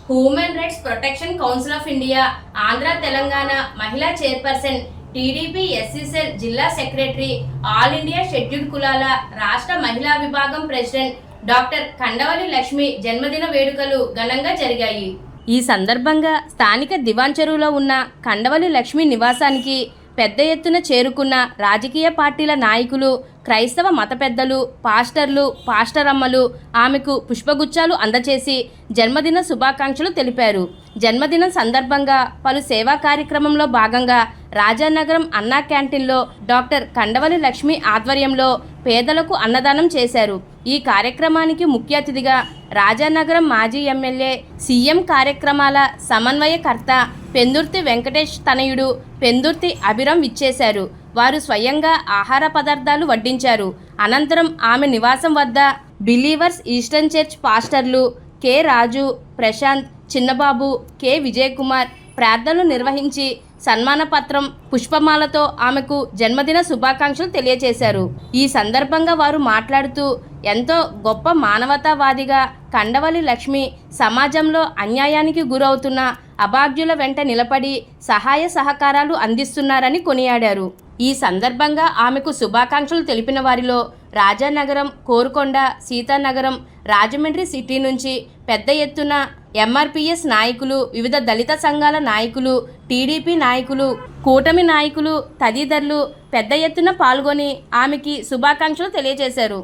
Human rights protection council of India, Andhra Telangana మహిళా chairperson, TDP SC cell జిల్లా secretary, all India scheduled కులాల రాష్ట్ర మహిళా విభాగం ప్రెసిడెంట్ డాక్టర్ కండవల్లి లక్ష్మి జన్మదిన వేడుకలు ఘనంగా జరిగాయి. ఈ సందర్భంగా స్థానిక దివాన్ చెరువులో ఉన్న కండవల్లి లక్ష్మి నివాసానికి పెద్ద ఎత్తున చేరుకున్న రాజకీయ పార్టీల నాయకులు, క్రైస్తవ మత పెద్దలు, పాస్టర్లు, పాస్టరమ్మలు ఆమెకు పుష్పగుచ్చాలు అందచేసి జన్మదిన శుభాకాంక్షలు తెలిపారు. జన్మదినం సందర్భంగా పలు సేవా కార్యక్రమంలో భాగంగా రాజానగరం అన్నా క్యాంటీన్లో డాక్టర్ కండవల్లి లక్ష్మి ఆధ్వర్యంలో పేదలకు అన్నదానం చేశారు. ఈ కార్యక్రమానికి ముఖ్య అతిథిగా రాజానగరం మాజీ ఎమ్మెల్యే, సీఎం కార్యక్రమాల సమన్వయకర్త పెందుర్తి వెంకటేష్ తనయుడు పెందుర్తి అభిరామ్ విచ్చేశారు. వారు స్వయంగా ఆహార పదార్థాలు వడ్డించారు. అనంతరం ఆమె నివాసం వద్ద బిలీవర్స్ ఈస్టర్న్ చర్చ్ పాస్టర్లు కె రాజు, ప్రశాంత్, చిన్నబాబు, కె విజయకుమార్ ప్రార్థనలు నిర్వహించి సన్మాన పత్రం, పుష్పమాలతో ఆమెకు జన్మదిన శుభాకాంక్షలు తెలియజేశారు. ఈ సందర్భంగా వారు మాట్లాడుతూ ఎంతో గొప్ప మానవతావాదిగా కండవల్లి లక్ష్మి సమాజంలో అన్యాయానికి గురవుతున్న అభాగ్యుల వెంట నిలబడి సహాయ సహకారాలు అందిస్తున్నారని కొనియాడారు. ఈ సందర్భంగా ఆమెకు శుభాకాంక్షలు తెలిపిన వారిలో రాజానగరం, కోరుకొండ, సీతానగరం, రాజమండ్రి సిటీ నుంచి పెద్ద ఎత్తున ఎంఆర్పిఎస్ నాయకులు, వివిధ దళిత సంఘాల నాయకులు, టీడీపీ నాయకులు, కూటమి నాయకులు తదితరులు పెద్ద ఎత్తున పాల్గొని ఆమెకి శుభాకాంక్షలు తెలియజేశారు.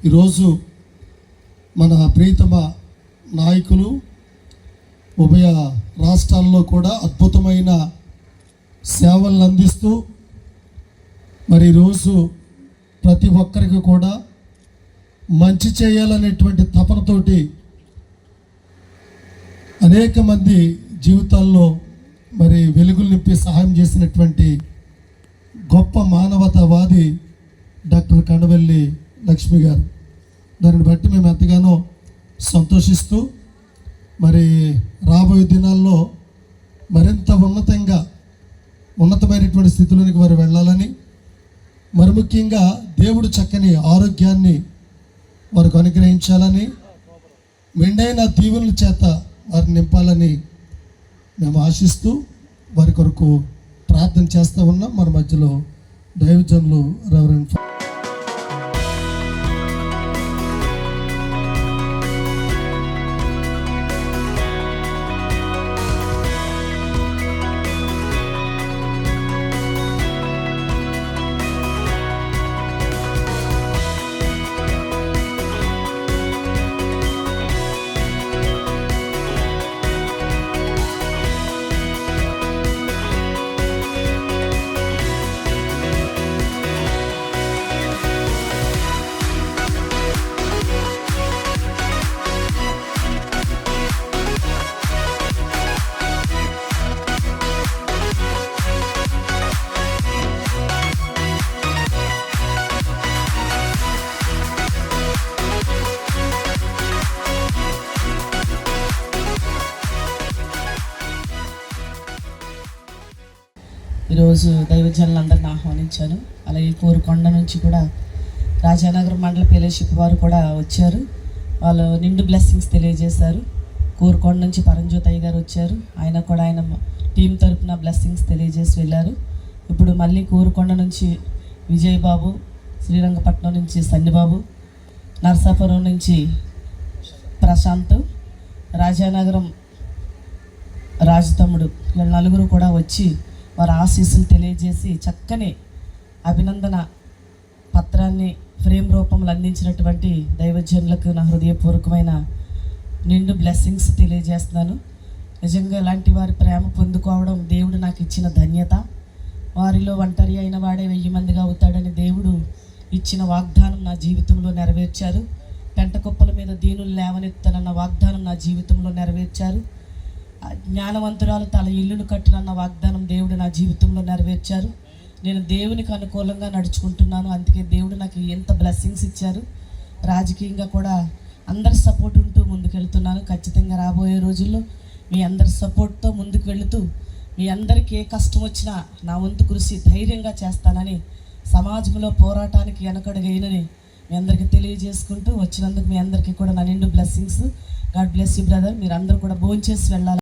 ఈరోజు మన ప్రియతమ నాయకులు ఉభయ రాష్ట్రాల్లో కూడా అద్భుతమైన సేవలను అందిస్తూ మరి ఈరోజు ప్రతి ఒక్కరికి కూడా మంచి చేయాలనేటువంటి తపనతోటి అనేక మంది జీవితాల్లో మరి వెలుగులు నింపి సహాయం చేసినటువంటి గొప్ప మానవతావాది డాక్టర్ కండవెల్లి లక్ష్మి గారు. దానిని బట్టి మేము ఎంతగానో సంతోషిస్తూ మరి రాబోయే దినాల్లో మరింత ఉన్నతమైనటువంటి స్థితిలోనికి వారు వెళ్ళాలని, మరి ముఖ్యంగా దేవుడు చక్కని ఆరోగ్యాన్ని వారికి అనుగ్రహించాలని, మెండైన దీవుల చేత వారిని నింపాలని మేము ఆశిస్తూ వారి కొరకు ప్రార్థన చేస్తూ ఉన్నాం. మన మధ్యలో దైవజనులు రెవరెండ్ ఈరోజు దైవజనులందరిని ఆహ్వానించాను. అలాగే కోరుకొండ నుంచి కూడా రాజానగరం మండల ఫెలోషిప్ వారు కూడా వచ్చారు. వాళ్ళు నిండు బ్లెస్సింగ్స్ తెలియజేశారు. కోరుకొండ నుంచి పరంజ్యోతయ్య గారు వచ్చారు. ఆయన కూడా ఆయన టీం తరపున బ్లెస్సింగ్స్ తెలియజేసి వెళ్ళారు. ఇప్పుడు మళ్ళీ కోరుకొండ నుంచి విజయ్ బాబు, శ్రీరంగపట్నం నుంచి సన్నిబాబు, నర్సాపురం నుంచి ప్రశాంత్, రాజానగరం రాజు తమ్ముడు, వీళ్ళ నలుగురు కూడా వచ్చి వారి ఆశీస్సులు తెలియజేసి చక్కని అభినందన పత్రాన్ని ఫ్రేమ్ రూపంలో అందించినటువంటి దైవజనులకు నా హృదయపూర్వకమైన నిండు బ్లెస్సింగ్స్ తెలియజేస్తున్నాను. నిజంగా ఇలాంటి వారి ప్రేమ పొందుకోవడం దేవుడు నాకు ఇచ్చిన ధన్యత. వారిలో ఒంటరి అయిన వాడే 1000 మందిగా అవుతాడని దేవుడు ఇచ్చిన వాగ్దానం నా జీవితంలో నెరవేర్చారు. పెంటకుప్పల మీద దీనులు లేవనెత్తనన్న వాగ్దానం నా జీవితంలో నెరవేర్చారు. జ్ఞానవంతురాలు తన ఇల్లును కట్టినన్న వాగ్దానం దేవుడు నా జీవితంలో నెరవేర్చారు. నేను దేవునికి అనుకూలంగా నడుచుకుంటున్నాను. అందుకే దేవుడు నాకు ఎంత బ్లెస్సింగ్స్ ఇచ్చారు. రాజకీయంగా కూడా అందరి సపోర్ట్ ఉంటూ ముందుకెళ్తున్నాను. ఖచ్చితంగా రాబోయే రోజుల్లో మీ అందరి సపోర్ట్తో ముందుకు వెళుతూ మీ అందరికీ ఏ కష్టం వచ్చినా నా వంతు కృషి ధైర్యంగా చేస్తానని, సమాజంలో పోరాటానికి వెనకడుగైనని మీ అందరికీ తెలియజేసుకుంటూ వచ్చినందుకు మీ అందరికీ కూడా నా నిండు blessings. God bless you brother. మీరు అందరూ కూడా భోంచేసి వెళ్ళాలి.